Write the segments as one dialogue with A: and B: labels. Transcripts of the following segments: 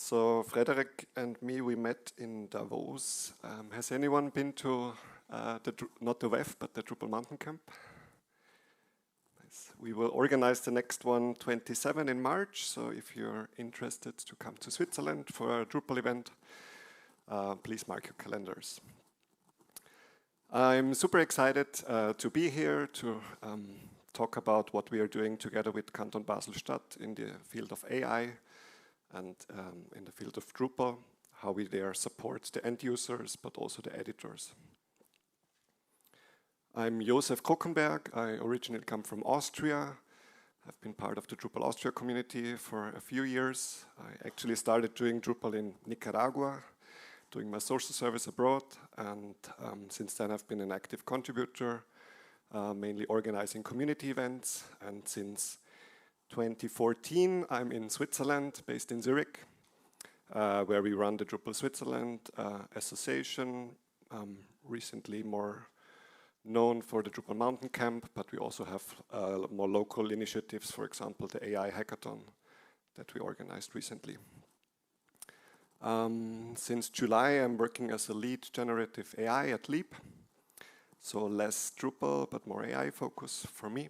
A: So Frederick and me, we met in Davos. Has anyone been to not the WEF, but the Drupal Mountain Camp? Nice. We will organize the next one 27 in March. So if you're interested to come to Switzerland for a Drupal event, please mark your calendars. I'm super excited to be here to talk about what we are doing together with Kanton Basel Stadt in the field of AI and in the field of Drupal, how we there support the end users, but also the editors. I'm Josef Krockenberg. I originally come from Austria. I've been part of the Drupal Austria community for a few years. I actually started doing Drupal in Nicaragua, doing my social service abroad, and since then I've been an active contributor, mainly organizing community events, and since 2014 I'm in Switzerland, based in Zurich, where we run the Drupal Switzerland association, recently more known for the Drupal Mountain Camp, but we also have more local initiatives, for example the AI Hackathon that we organized recently. Since July I'm working as a lead generative AI at Leap, so less Drupal but more AI focus for me.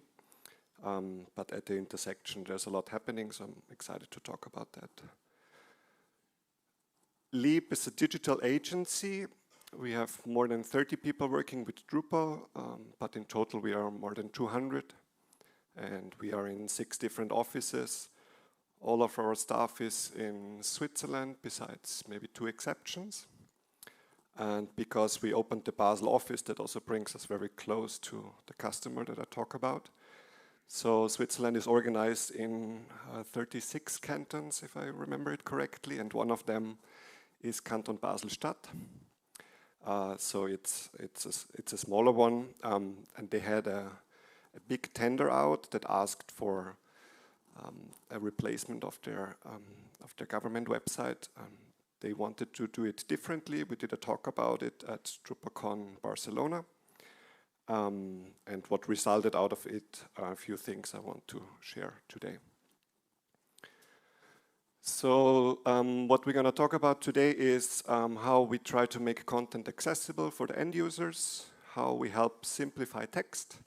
A: But at the intersection there's a lot happening, so I'm excited to talk about that. Leap is a digital agency. We have more than 30 people working with Drupal, but in total we are more than 200, and we are in 6 different offices. All of our staff is in Switzerland, besides maybe 2 exceptions. And because we opened the Basel office, that also brings us very close to the customer that I talk about. So Switzerland is organized in 36 cantons, if I remember it correctly, and one of them is Kanton Basel Stadt. So it's a smaller one, and they had a big tender out that asked for a replacement of their government website. They wanted to do it differently. We did a talk about it at Kanton Barcelona. And what resulted out of it are a few things I want to share today. So what we're going to talk about today is how we try to make content accessible for the end users, how we help simplify text,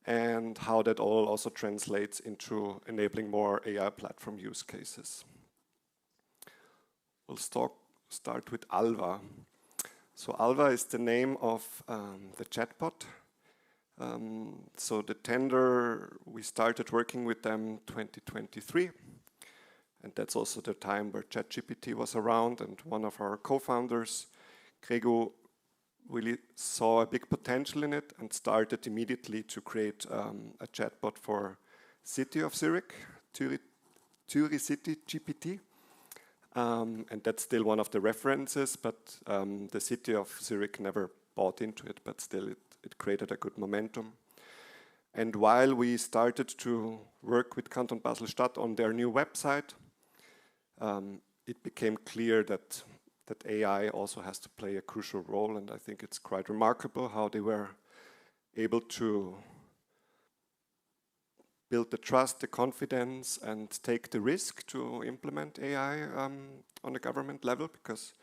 A: and how that all also translates into enabling more AI platform use cases. We'll start with Alva. So Alva is the name of the chatbot. So the tender, we started working with them 2023. And that's also the time where ChatGPT was around. And one of our co-founders, Gregor, really saw a big potential in it and started immediately to create a chatbot for City of Zurich, Zurich City GPT. And that's still one of the references, but the city of Zurich never bought into it, but still it created a good momentum. And while we started to work with Kanton Basel Stadt on their new website, it became clear that AI also has to play a crucial role, and I think it's quite remarkable how they were able to build the trust, the confidence, and take the risk to implement AI on the government level, because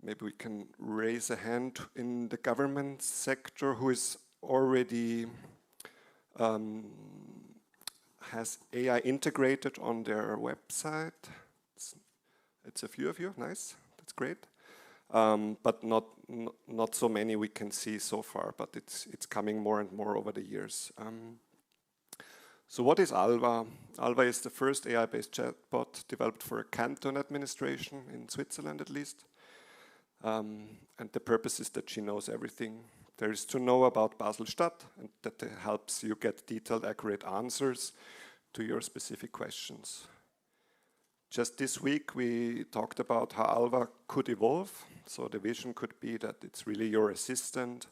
A: maybe we can raise a hand in the government sector who is already has AI integrated on their website. It's a few of you, nice, that's great. But not so many we can see so far, but it's coming more and more over the years. So what is Alva? Alva is the first AI-based chatbot developed for a canton administration, in Switzerland at least. And the purpose is that she knows everything there is to know about Basel Stadt, and that helps you get detailed, accurate answers to your specific questions. Just this week we talked about how Alva could evolve. So the vision could be that it's really your assistant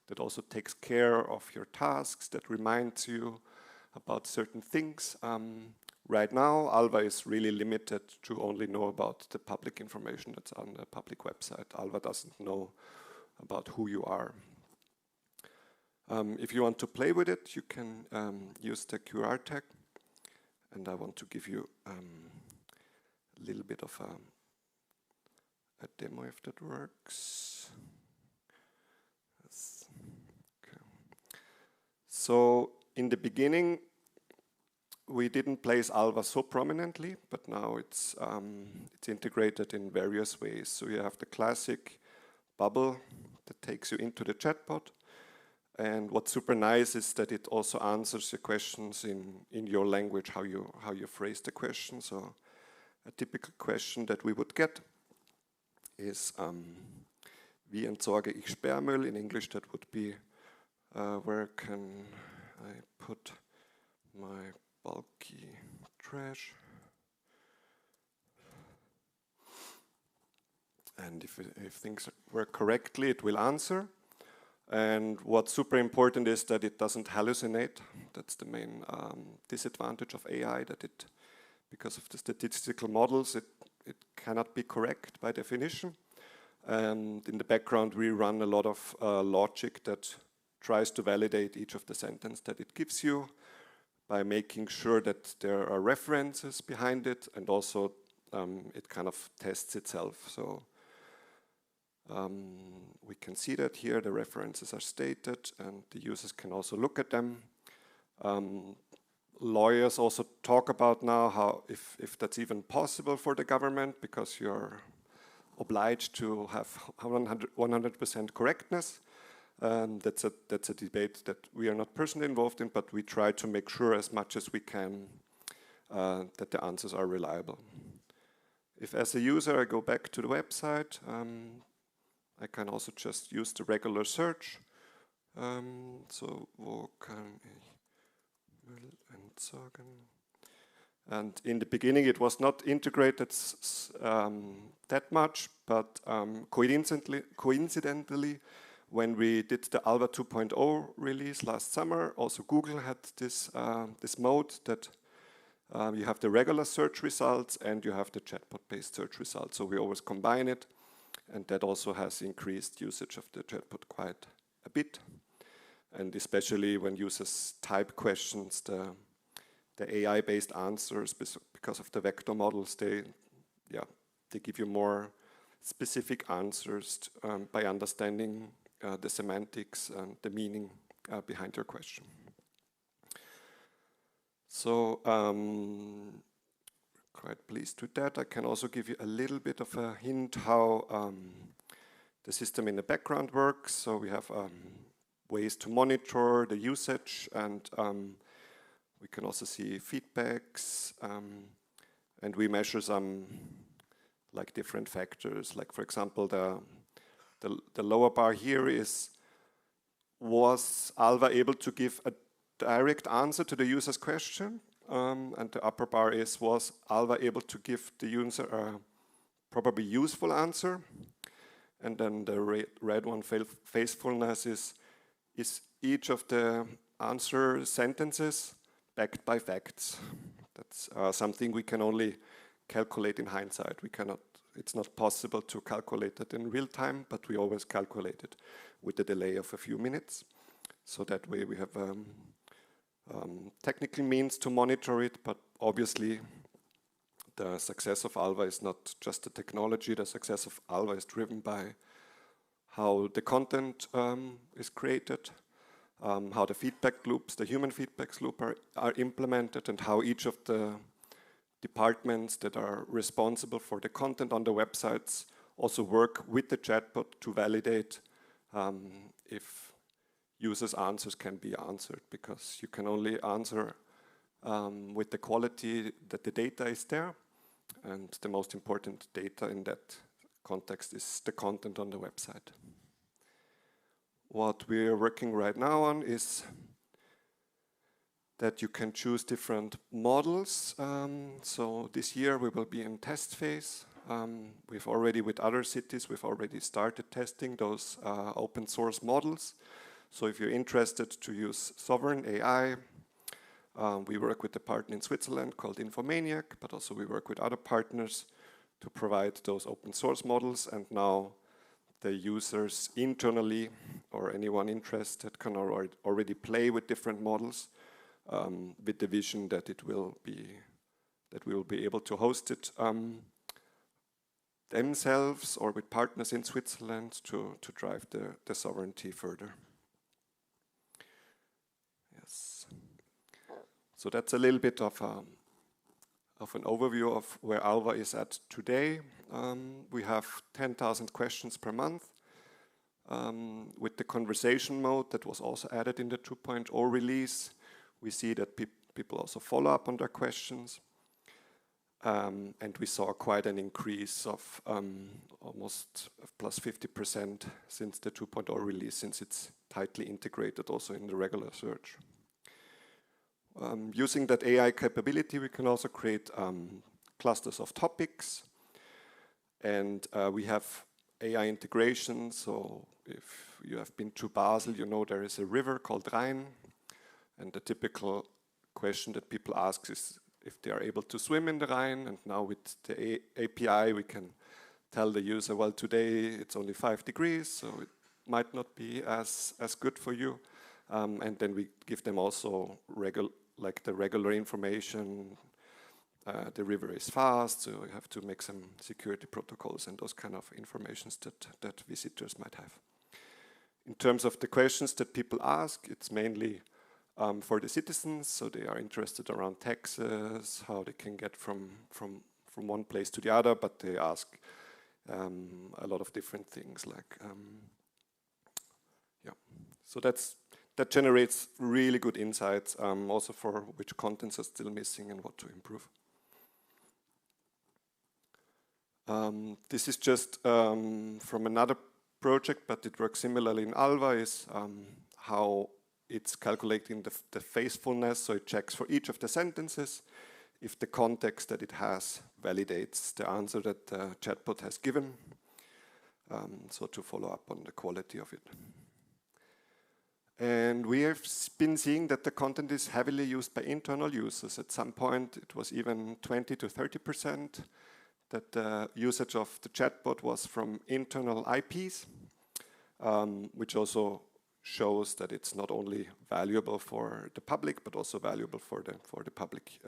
A: that also takes care of your tasks, that reminds you about certain things. Right now, Alva is really limited to only know about the public information that's on the public website. Alva doesn't know about who you are. If you want to play with it, you can use the QR tag. And I want to give you a little bit of a demo if that works. Yes. Okay. So in the beginning, we didn't place Alva so prominently, but now it's integrated in various ways. So you have the classic bubble that takes you into the chatbot. And what's super nice is that it also answers your questions in your language, how you phrase the question. So a typical question that we would get is, wie entsorge ich Sperrmüll? In English that would be, where can I put my bulky trash? And if things work correctly, it will answer. And what's super important is that it doesn't hallucinate. That's the main disadvantage of AI, that it, because of the statistical models, it cannot be correct by definition. And in the background, we run a lot of logic that tries to validate each of the sentences that it gives you by making sure that there are references behind it, and also it kind of tests itself. So we can see that here the references are stated and the users can also look at them. Lawyers also talk about now how if that's even possible for the government, because you're obliged to have 100% correctness. That's a debate that we are not personally involved in, but we try to make sure as much as we can that the answers are reliable. If as a user I go back to the website, I can also just use the regular search. So, wo kann ich Müll entsorgen? And in the beginning it was not integrated that much, but coincidentally, when we did the Alva 2.0 release last summer, also Google had this mode that you have the regular search results and you have the chatbot-based search results. So we always combine it. And that also has increased usage of the chatbot quite a bit. And especially when users type questions, the AI-based answers, because of the vector models, they give you more specific answers by understanding the semantics and the meaning behind your question. So quite pleased with that. I can also give you a little bit of a hint how the system in the background works. So we have ways to monitor the usage, and we can also see feedbacks, and we measure some like different factors. Like for example, the lower bar here is, was Alva able to give a direct answer to the user's question? And the upper bar is, was Alva able to give the user a probably useful answer? And then the red one, faithfulness, is each of the answer sentences backed by facts? That's something we can only calculate in hindsight. We cannot, it's not possible to calculate it in real time, but we always calculate it with a delay of a few minutes. So that way we have technical means to monitor it, but obviously the success of Alva is not just the technology. The success of Alva is driven by how the content is created, how the feedback loops, the human feedback loop are implemented, and how each of the departments that are responsible for the content on the websites also work with the chatbot to validate if users' answers can be answered, because you can only answer with the quality that the data is there, and the most important data in that context is the content on the website. What we're working right now on is that you can choose different models. So this year we will be in test phase. We've already, with other cities, we've already started testing those open source models. So if you're interested to use sovereign AI, we work with a partner in Switzerland called Infomaniac, but also we work with other partners to provide those open source models. And now the users internally, or anyone interested, can already play with different models with the vision that it will be that we will be able to host it themselves or with partners in Switzerland to drive the sovereignty further. Yes. So that's a little bit of an overview of where Alva is at today. We have 10,000 questions per month. With the conversation mode that was also added in the 2.0 release, we see that people also follow up on their questions. And we saw quite an increase of almost plus 50% since the 2.0 release, since it's tightly integrated also in the regular search. Using that AI capability, we can also create clusters of topics. And we have AI integration, so if you have been to Basel, you know there is a river called Rhine. And the typical question that people ask is if they are able to swim in the Rhine. And now with the API, we can tell the user, well, today it's only 5 degrees, so it might not be as good for you. And then we give them also the regular information. The river is fast, so you have to make some security protocols and those kind of informations that visitors might have. In terms of the questions that people ask, it's mainly for the citizens, so they are interested around taxes, how they can get from one place to the other, but they ask a lot of different things like, So that generates really good insights, also for which contents are still missing and what to improve. This is just from another project, but it works similarly in Alva, is how it's calculating the faithfulness, so it checks for each of the sentences if the context that it has validates the answer that the chatbot has given, so to follow up on the quality of it. And we have been seeing that the content is heavily used by internal users. At some point, it was even 20 to 30% that the usage of the chatbot was from internal IPs, which also shows that it's not only valuable for the public, but also valuable for the public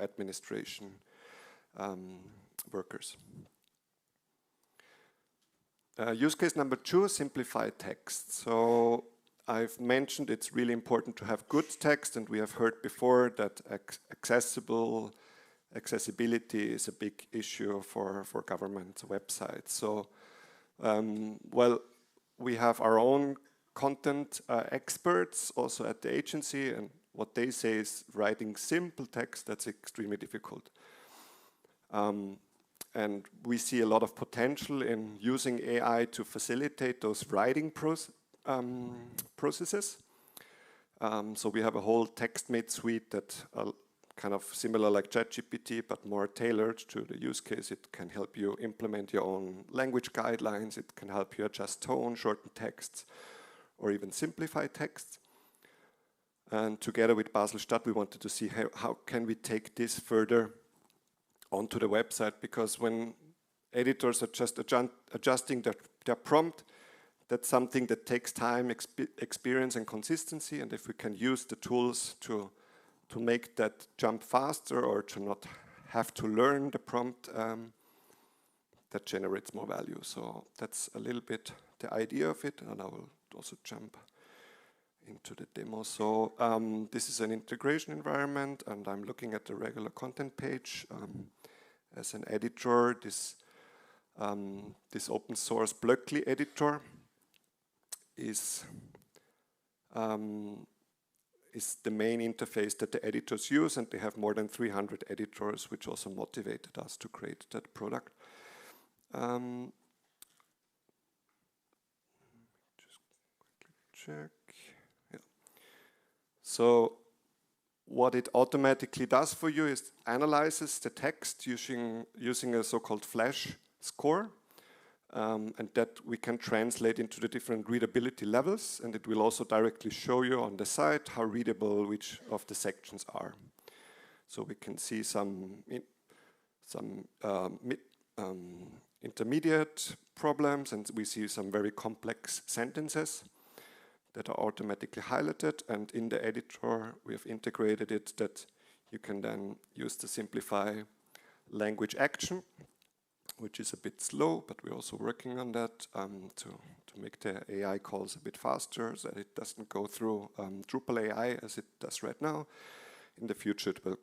A: administration workers. Use case number 2, simplified text. So I've mentioned it's really important to have good text, and we have heard before that accessibility is a big issue for government websites. So, well, we have our own content experts also at the agency, and what they say is writing simple text, that's extremely difficult. And we see a lot of potential in using AI to facilitate those writing processes. So we have a whole TextMate suite that kind of similar like ChatGPT, but more tailored to the use case. It can help you implement your own language guidelines. It can help you adjust tone, shorten texts, or even simplify texts. And together with Basel Stadt, we wanted to see how can we take this further onto the website, because when editors are just adjusting their prompt, that's something that takes time, experience, and consistency. And if we can use the tools to make that jump faster, or to not have to learn the prompt, that generates more value. So that's a little bit the idea of it, and I will also jump into the demo. So this is an integration environment, and I'm looking at the regular content page. As an editor, this open source Blöckli editor is the main interface that the editors use, and they have more than 300 editors, which also motivated us to create that product. Just quickly check. Yeah. So what it automatically does for you is analyzes the text using a so-called flash score. And that we can translate into the different readability levels, and it will also directly show you on the site how readable which of the sections are. So we can see some intermediate problems, and we see some very complex sentences that are automatically highlighted. And in the editor, we have integrated it that You can then use the simplify language action, which is a bit slow, but we're also working on that to make the AI calls a bit faster so that it doesn't go through Drupal AI as it does right now. In the future, it will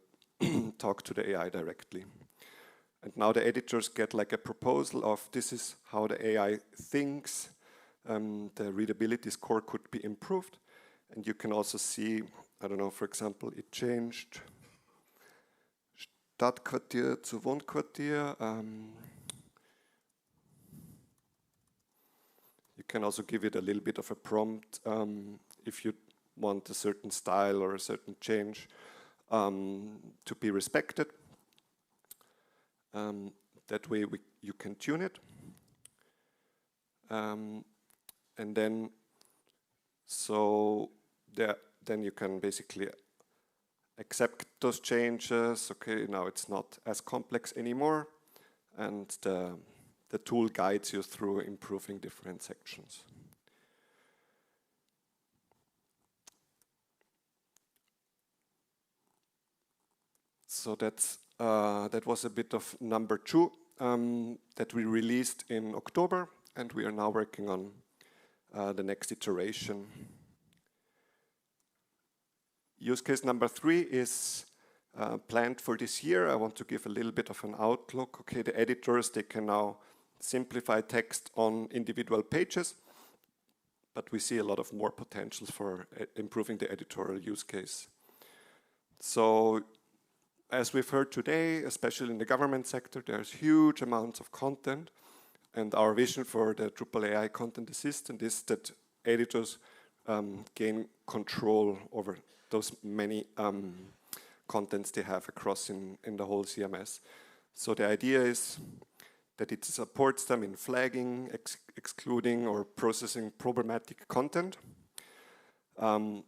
A: talk to the AI directly. And now the editors get like a proposal of this is how the AI thinks. The readability score could be improved. And you can also see, I don't know, for example, it changed Stadtquartier zu Wohnquartier. You can also give it a little bit of a prompt if you want a certain style or a certain change to be respected. That way you can tune it. And then, then you can basically accept those changes. Okay, now it's not as complex anymore. And the tool guides you through improving different sections. So that was a bit of number 2 that we released in October, and we are now working on the next iteration. Use case number 3 is planned for this year. I want to give a little bit of an outlook. Okay, the editors, they can now simplify text on individual pages, but we see a lot of more potentials for improving the editorial use case. So, as we've heard today, especially in the government sector, there's huge amounts of content, and our vision for the Drupal AI content assistant is that editors gain control over those many contents they have across in the whole CMS. So the idea is that it supports them in flagging, excluding, or processing problematic content. And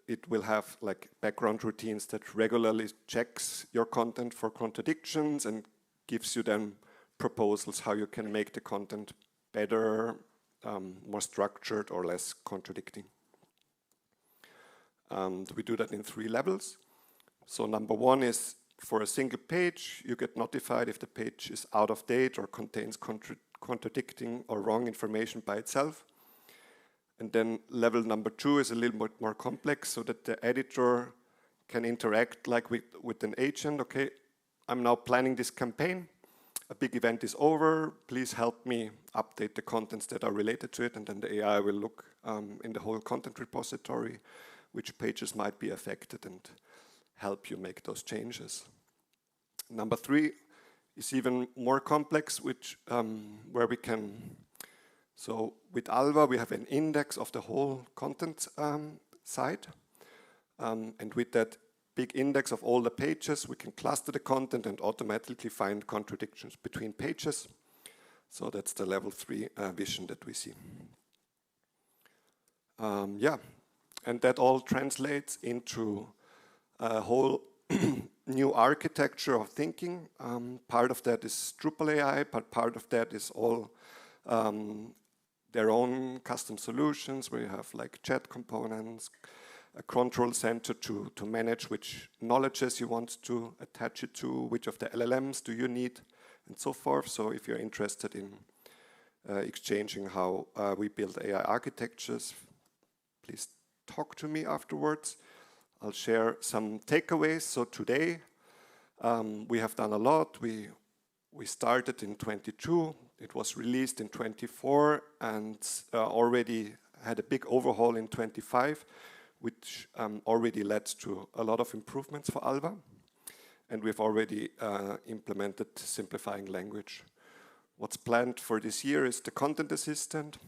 A: it will have like background routines that regularly checks your content for contradictions and gives you then proposals how you can make the content better, more structured, or less contradicting. We do that in 3 levels. So number 1 is for a single page, you get notified if the page is out of date or contains contradicting or wrong information by itself. And then level number 2 is a little bit more complex so that the editor can interact like with an agent. Okay, I'm now planning this campaign. A big event is over. Please help me update the contents that are related to it. And then the AI will look in the whole content repository which pages might be affected and help you make those changes. Number 3 is even more complex, where we can. So with Alva, we have an index of the whole content site. And with that big index of all the pages, we can cluster the content and automatically find contradictions between pages. So that's the level 3 vision that we see. Yeah, and that all translates into a whole new architecture of thinking. Part of that is Drupal AI, but part of that is all their own custom solutions where you have like chat components, a control center to manage which knowledges you want to attach it to, which of the LLMs do you need, and so forth. So if you're interested in exchanging how we build AI architectures, please talk to me afterwards. I'll share some takeaways. So today we have done a lot. We started in 22. It was released in 24 and already had a big overhaul in 25, which already led to a lot of improvements for Alva. And we've already implemented simplifying language. What's planned for this year is the content assistant,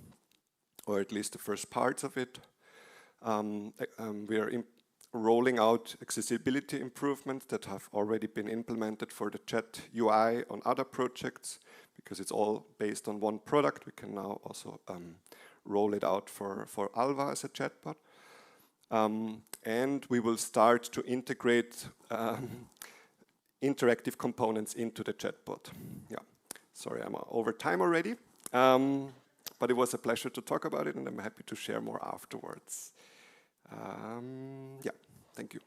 A: or at least the first parts of it. We are rolling out accessibility improvements that have already been implemented for the chat UI on other projects. Because it's all based on one product, we can now also roll it out for Alva as a chatbot. And we will start to integrate interactive components into the chatbot. Yeah, sorry, I'm over time already. But it was a pleasure to talk about it, and I'm happy to share more afterwards. Yeah, thank you.